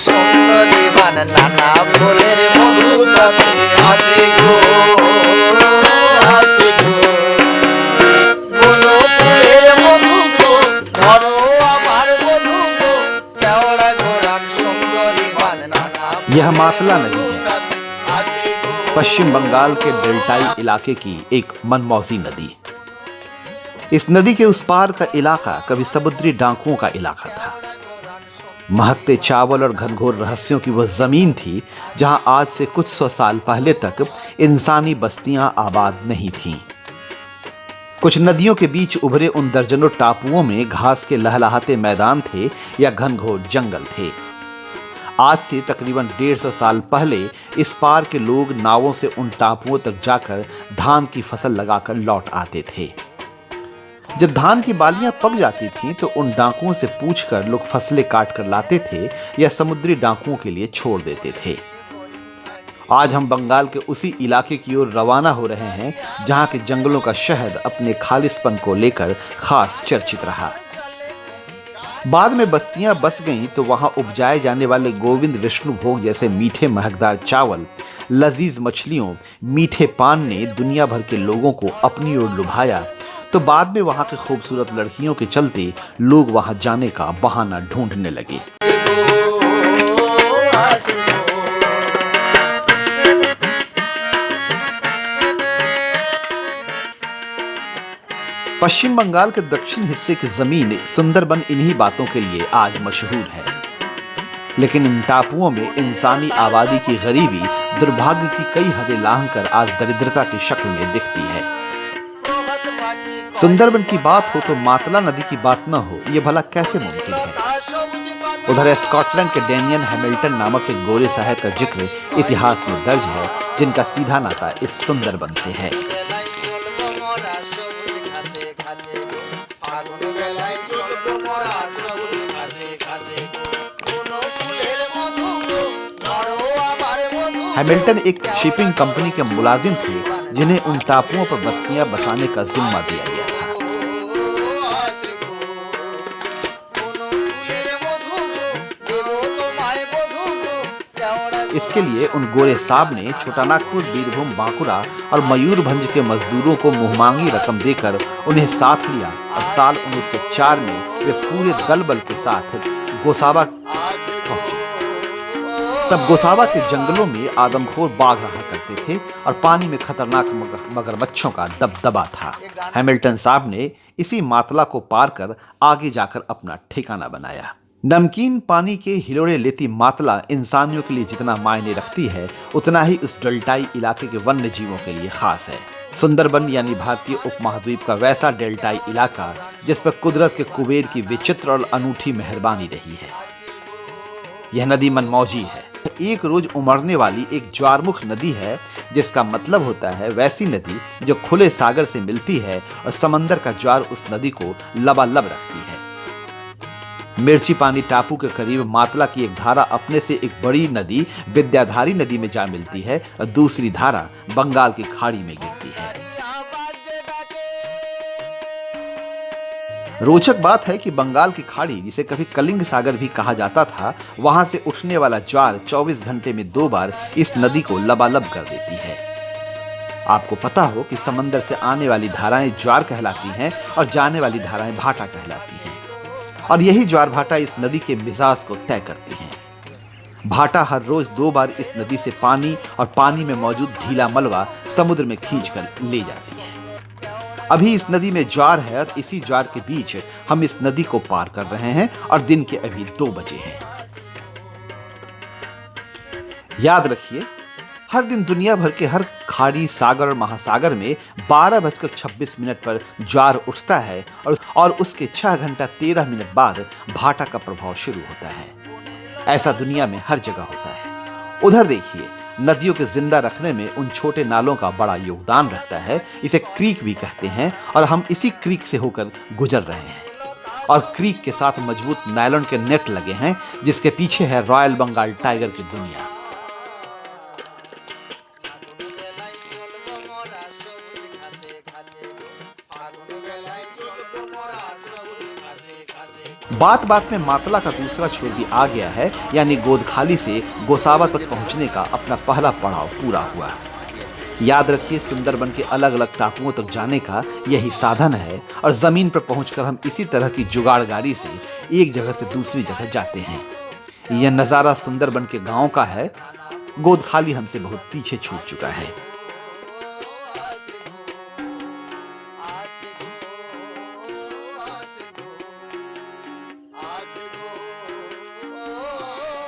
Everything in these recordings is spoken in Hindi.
সুন্দরী বান নানা ফুলের মধু যাতে আছে গো আছে গো কোন ফুলের মধু গো ধরো আমার মধু গো কেওড়া গোরাম সুন্দরী বান নানা यह मातला नदी है, पश्चिम बंगाल के डेल्टाई इलाके की एक मनमौजी नदी। इस नदी के उस पार का इलाका कभी समुद्री डाकुओं का इलाका था। महकते चावल और घनघोर रहस्यों की वह जमीन थी जहां आज से कुछ 100 साल पहले तक इंसानी बस्तियां आबाद नहीं थीं। कुछ नदियों के बीच उभरे उन दर्जनों टापुओं में घास के लहलहाते मैदान थे या घनघोर जंगल थे। आज से तकरीबन 150 साल पहले इस पार के लोग नावों से उन टापुओं तक जाकर धान की फसल लगाकर लौट आते थे। जब धान की बालियां पक जाती थीं तो उन डाकुओं से पूछकर लोग फसलें काट कर लाते थे या समुद्री डाकुओं के लिए छोड़ देते थे। आज हम बंगाल के उसी इलाके की ओर रवाना हो रहे हैं जहां के जंगलों का शहद अपने खालिसपन को लेकर खास चर्चित रहा। बाद में बस्तियां बस गईं तो वहां उपजाए जाने वाले गोविंद विष्णु भोग जैसे मीठे महकदार चावल, लजीज मछलियों, मीठे पान ने दुनिया भर के लोगों को अपनी ओर लुभाया तो बाद में वहां की खूबसूरत लड़कियों के चलते लोग वहां जाने का बहाना ढूंढने लगे। पश्चिम बंगाल के दक्षिण हिस्से की जमीन सुंदरबन इन्हीं बातों के लिए आज मशहूर है। लेकिन इन टापुओं में इंसानी आबादी की गरीबी दुर्भाग्य की कई हदें लांघकर आज दरिद्रता की शक्ल में दिखती है। सुंदरबन की बात हो तो मातला नदी की बात न हो, यह भला कैसे मुमकिन है। उधर स्कॉटलैंड के डेनियन हैमिल्टन नामक एक गोरे साहब का जिक्र इतिहास में दर्ज है जिनका सीधा नाता इस सुंदरबन से है। हैमिल्टन एक शिपिंग कंपनी के मुलाजिम थे जिन्हें उन टापुओं पर बस्तियां बसाने का जिम्मा दिया गया था। इसके लिए उन गोरे साहब ने छोटानागपुर, बीरभूम, बांकुड़ा और मयूरभंज के मजदूरों को मुहमांगी रकम देकर उन्हें साथ लिया और साल 1904 में वे पूरे दल बल के साथ गोसाबा पहुंचे। तब गोसाबा के जंगलों में आदमखोर बाघ रहा करते थे और पानी में खतरनाक मगरमच्छों का दबदबा था। हैमिल्टन साहब ने इसी मातला को पार कर आगे जाकर अपना ठिकाना बनाया। नमकीन पानी के हिलोड़े लेती मातला इंसानियों के लिए जितना मायने रखती है उतना ही उस डेल्टाई इलाके के वन्य जीवों के लिए खास है। सुंदरबन यानी भारतीय उपमहाद्वीप का वैसा डेल्टाई इलाका जिस पर कुदरत के कुबेर की विचित्र और अनूठी मेहरबानी रही है। यह नदी मनमौजी है, एक रोज उमड़ने वाली एक ज्वारमुख नदी है, जिसका मतलब होता है वैसी नदी जो खुले सागर से मिलती है और समंदर का ज्वार उस नदी को लबालब रखती है। मिर्ची पानी टापू के करीब मातला की एक धारा अपने से एक बड़ी नदी विद्याधारी नदी में जा मिलती है और दूसरी धारा बंगाल की खाड़ी में गिरती है। रोचक बात है कि बंगाल की खाड़ी, जिसे कभी कलिंग सागर भी कहा जाता था, वहां से उठने वाला ज्वार 24 घंटे में 2 बार इस नदी को लबालब कर देती है। आपको पता हो कि समंदर से आने वाली धाराएं ज्वार कहलाती हैं और जाने वाली धाराएं भाटा कहलाती हैं, और यही ज्वार भाटा इस नदी के मिजाज को तय करती हैं। भाटा हर रोज 2 बार इस नदी से पानी और पानी में मौजूद ढीला मलबा समुद्र में खींचकर ले जाती है। अभी इस नदी में ज्वार है और इसी ज्वार के बीच हम इस नदी को पार कर रहे हैं और दिन के अभी 2 बजे हैं। याद रखिए, हर दिन दुनिया भर के हर खाड़ी, सागर और महासागर में 12:26 पर ज्वार उठता है और उसके 6 घंटा 13 मिनट बाद भाटा का प्रभाव शुरू होता है। ऐसा दुनिया में हर जगह होता है। उधर देखिए, नदियों के जिंदा रखने में उन छोटे नालों का बड़ा योगदान रहता है। इसे क्रीक भी कहते हैं और हम इसी क्रीक से होकर गुजर रहे हैं। और क्रीक के साथ मजबूत नायलॉन के नेट लगे हैं जिसके पीछे है रॉयल बंगाल टाइगर की दुनिया। बात बात में मातला का दूसरा छोर भी आ गया है, यानी गोदखाली से गोसावा तक पहुंचने का अपना पहला पड़ाव पूरा हुआ। याद रखिए, सुंदरबन के अलग अलग टापुओं तक जाने का यही साधन है और जमीन पर पहुंचकर हम इसी तरह की जुगाड़ गाड़ी से एक जगह से दूसरी जगह जाते हैं। यह नजारा सुंदरबन के गांव का है। गोदखाली हमसे बहुत पीछे छूट चुका है।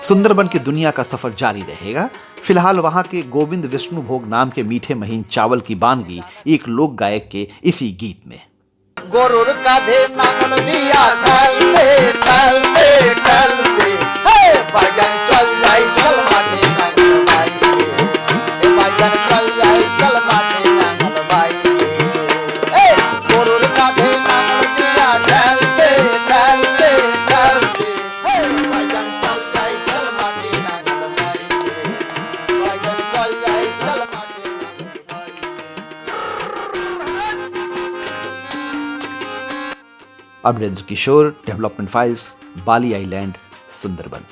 सुंदरबन की दुनिया का सफर जारी रहेगा। फिलहाल वहां के गोविंद विष्णु भोग नाम के मीठे महीन चावल की बानगी एक लोक गायक के इसी गीत में। গরুর কাঁধে নাঙল দিয়া ঠেলতে ঠেলতে ঠেলতে ভাইজান চল যাই চল মাঠে নাঙল বাইতে ভাইজান চল যাই চল মাঠে নাঙল বাইতে গরুর কাঁধে নাঙল দিয়া ঠেলতে ঠেলতে ঠেলতে ভাইজান চল যাই চল মাঠে নাঙল বাইতে ভাইজান চল যাই চল মাঠে নাঙল বাইতে। अमरेंद्र किशोर, डेवलपमेंट फाइल्स, बाली आइलैंड, सुंदरबन।